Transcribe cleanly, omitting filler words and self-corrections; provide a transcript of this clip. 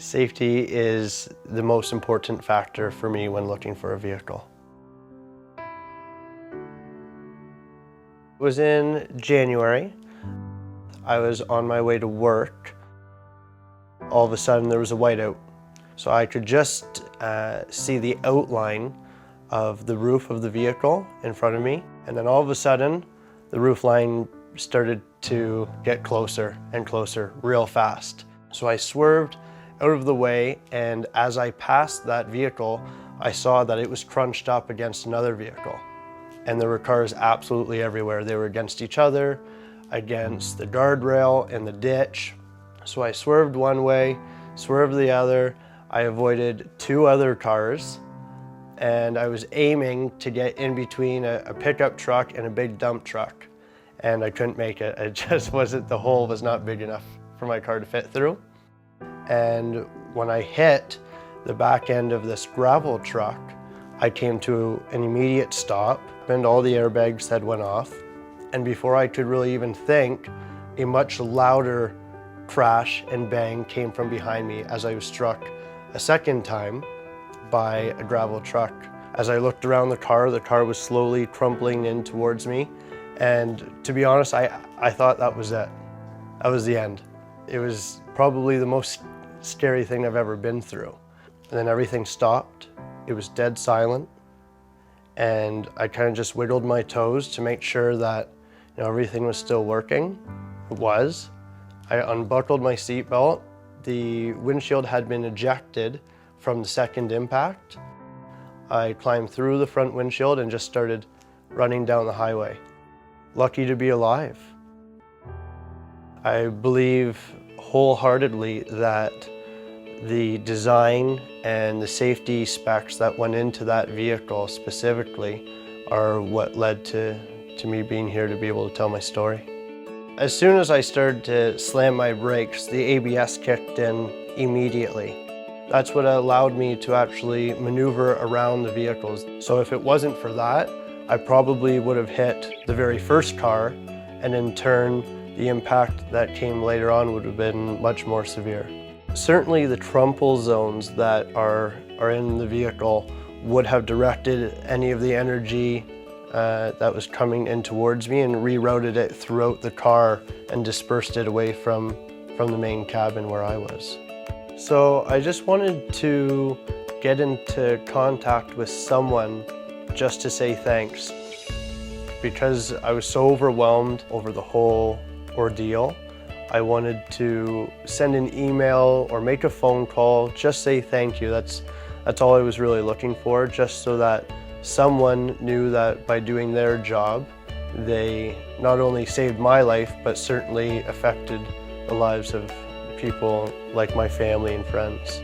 Safety is the most important factor for me when looking for a vehicle. It was in January. I was on my way to work. All of a sudden there was a whiteout. So I could just see the outline of the roof of the vehicle in front of me. And then all of a sudden, the roof line started to get closer and closer real fast. So I swerved out of the way, and as I passed that vehicle, I saw that it was crunched up against another vehicle. And there were cars absolutely everywhere. They were against each other, against the guardrail and the ditch. So I swerved one way, swerved the other. I avoided two other cars, and I was aiming to get in between a pickup truck and a big dump truck. And I couldn't make it. It just wasn't, the hole was not big enough for my car to fit through. And when I hit the back end of this gravel truck, I came to an immediate stop, and all the airbags had went off. And before I could really even think, a much louder crash and bang came from behind me as I was struck a second time by a gravel truck. As I looked around the car was slowly crumpling in towards me. And to be honest, I thought that was it. That was the end. It was probably the most scary thing I've ever been through. And then everything stopped. It was dead silent. And I kind of just wiggled my toes to make sure that everything was still working. It was. I unbuckled my seatbelt. The windshield had been ejected from the second impact. I climbed through the front windshield and just started running down the highway. Lucky to be alive. I believe wholeheartedly that the design and the safety specs that went into that vehicle specifically are what led to me being here to be able to tell my story. As soon as I started to slam my brakes, the ABS kicked in immediately. That's what allowed me to actually maneuver around the vehicles. So if it wasn't for that, I probably would have hit the very first car, and in turn, the impact that came later on would have been much more severe. Certainly the crumple zones that are in the vehicle would have directed any of the energy that was coming in towards me and rerouted it throughout the car and dispersed it away from the main cabin where I was. So I just wanted to get into contact with someone just to say thanks. Because I was so overwhelmed over the whole ordeal, I wanted to send an email or make a phone call, just say thank you. That's all I was really looking for, just so that someone knew that by doing their job, they not only saved my life, but certainly affected the lives of people like my family and friends.